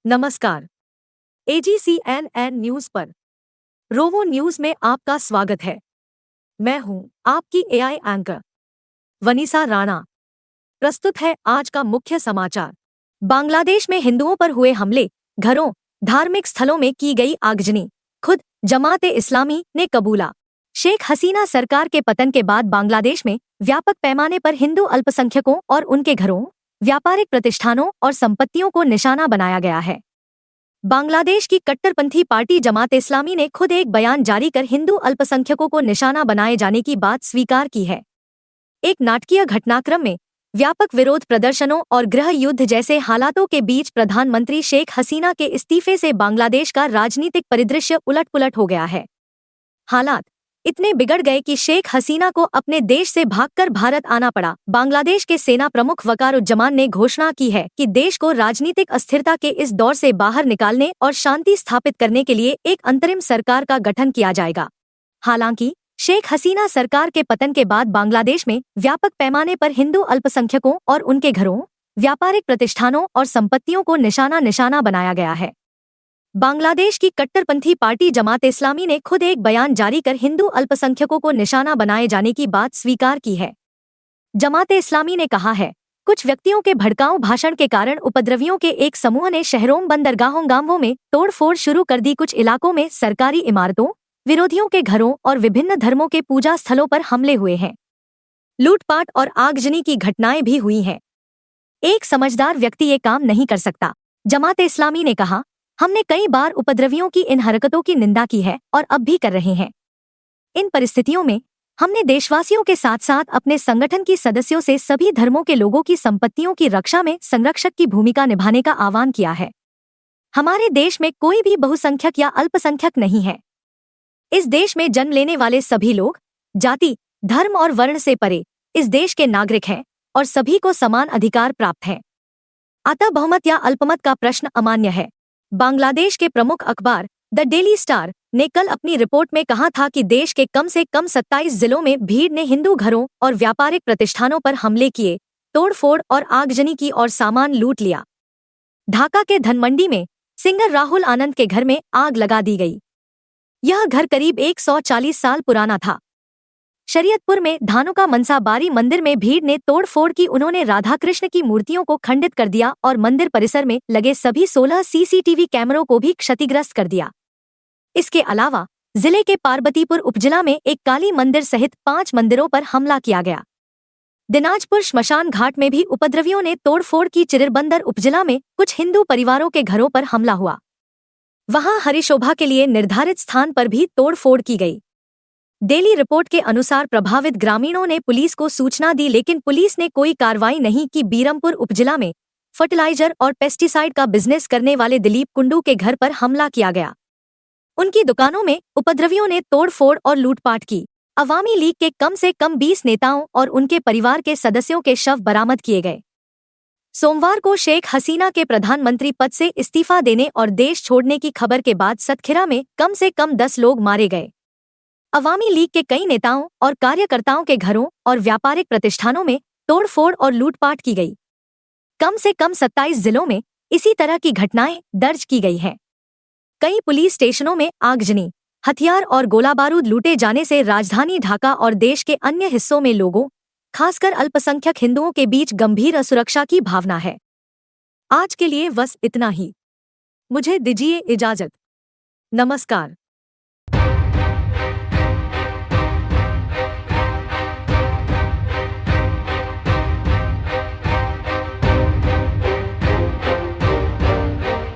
नमस्कार। AGCNN news पर रोवो news में आपका स्वागत है। मैं हूं आपकी AI एंकर वनीसा राणा। प्रस्तुत है आज का मुख्य समाचार। बांग्लादेश में हिंदुओं पर हुए हमले, घरों, धार्मिक स्थलों में की गई आगजनी, खुद जमात-ए-इस्लामी ने कबूला। शेख हसीना सरकार के पतन के बाद बांग्लादेश में व्यापक पैमाने पर हिंदू अल्पसंख्यकों और उनके घरों, व्यापारिक प्रतिष्ठानों और संपत्तियों को निशाना बनाया गया है। बांग्लादेश की कट्टरपंथी पार्टी जमात-ए-इस्लामी ने खुद एक बयान जारी कर हिंदू अल्पसंख्यकों को निशाना बनाए जाने की बात स्वीकार की है। एक नाटकीय घटनाक्रम में व्यापक विरोध प्रदर्शनों और गृह युद्ध जैसे हालातों के बीच प्रधानमंत्री शेख हसीना के इस्तीफे से बांग्लादेश का राजनीतिक परिदृश्य उलट-पुलट हो गया है। हालात इतने बिगड़ गए कि शेख हसीना को अपने देश से भागकर भारत आना पड़ा। बांग्लादेश के सेना प्रमुख वकारुज्जमान ने घोषणा की है कि देश को राजनीतिक अस्थिरता के इस दौर से बाहर निकालने और शांति स्थापित करने के लिए एक अंतरिम सरकार का गठन किया जाएगा। हालांकि शेख हसीना सरकार के पतन के बाद बांग्लादेश में व्यापक पैमाने पर हिंदू अल्पसंख्यकों और उनके घरों, व्यापारिक प्रतिष्ठानों और संपत्तियों को निशाना बनाया गया है। बांग्लादेश की कट्टरपंथी पार्टी जमात-ए-इस्लामी ने खुद एक बयान जारी कर हिंदू अल्पसंख्यकों को निशाना बनाए जाने की बात स्वीकार की है। जमात-ए-इस्लामी ने कहा है, कुछ व्यक्तियों के भड़काऊ भाषण के कारण उपद्रवियों के एक समूह ने शहरों, बंदरगाहों, गांवों में तोड़फोड़ शुरू कर दी। कुछ इलाकों में सरकारी इमारतों, विरोधियों के घरों और विभिन्न धर्मों के पूजा स्थलों पर हमले हुए हैं। लूटपाट और आगजनी की घटनाएं भी हुई हैं। एक समझदार व्यक्ति ये काम नहीं कर सकता। जमात-ए-इस्लामी ने कहा, हमने कई बार उपद्रवियों की इन हरकतों की निंदा की है और अब भी कर रहे हैं। इन परिस्थितियों में हमने देशवासियों के साथ साथ अपने संगठन की सदस्यों से सभी धर्मों के लोगों की संपत्तियों की रक्षा में संरक्षक की भूमिका निभाने का आह्वान किया है। हमारे देश में कोई भी बहुसंख्यक या अल्पसंख्यक नहीं है। इस देश में जन्म लेने वाले सभी लोग जाति, धर्म और वर्ण से परे इस देश के नागरिक हैं और सभी को समान अधिकार प्राप्त हैं। अतः बहुमत या अल्पमत का प्रश्न अमान्य है। बांग्लादेश के प्रमुख अखबार द डेली स्टार ने कल अपनी रिपोर्ट में कहा था कि देश के कम से कम 27 जिलों में भीड़ ने हिंदू घरों और व्यापारिक प्रतिष्ठानों पर हमले किए, तोड़फोड़ और आगजनी की और सामान लूट लिया। ढाका के धनमंडी में सिंगर राहुल आनंद के घर में आग लगा दी गई। यह घर करीब 140 साल पुराना था। शरीयतपुर में धानुका मनसा बारी मंदिर में भीड़ ने तोड़फोड़ की। उन्होंने राधा कृष्ण की मूर्तियों को खंडित कर दिया और मंदिर परिसर में लगे सभी 16 CCTV कैमरों को भी क्षतिग्रस्त कर दिया। इसके अलावा जिले के पार्वतीपुर उपजिला में एक काली मंदिर सहित 5 मंदिरों पर हमला किया गया। दिनाजपुर श्मशान घाट में भी उपद्रवियों ने तोड़फोड़ की। चिरिरबंदर उपजिला में कुछ हिंदू परिवारों के घरों पर हमला हुआ। वहां हरिशोभा के लिए निर्धारित स्थान पर भी तोड़फोड़ की गई। डेली रिपोर्ट के अनुसार प्रभावित ग्रामीणों ने पुलिस को सूचना दी, लेकिन पुलिस ने कोई कार्रवाई नहीं की। बीरमपुर उपजिला में फर्टिलाइजर और पेस्टिसाइड का बिजनेस करने वाले दिलीप कुंडू के घर पर हमला किया गया। उनकी दुकानों में उपद्रवियों ने तोड़फोड़ और लूटपाट की। अवामी लीग के कम से कम 20 नेताओं और उनके परिवार के सदस्यों के शव बरामद किए गए। सोमवार को शेख हसीना के प्रधानमंत्री पद से इस्तीफा देने और देश छोड़ने की खबर के बाद सतखिरा में कम से कम 10 लोग मारे गए। अवामी लीग के कई नेताओं और कार्यकर्ताओं के घरों और व्यापारिक प्रतिष्ठानों में तोड़फोड़ और लूटपाट की गई। कम से कम 27 जिलों में इसी तरह की घटनाएं दर्ज की गई हैं। कई पुलिस स्टेशनों में आगजनी, हथियार और गोला बारूद लूटे जाने से राजधानी ढाका और देश के अन्य हिस्सों में लोगों, खासकर अल्पसंख्यक हिंदुओं के बीच गंभीर असुरक्षा की भावना है। आज के लिए बस इतना ही। मुझे दीजिए इजाजत। नमस्कार।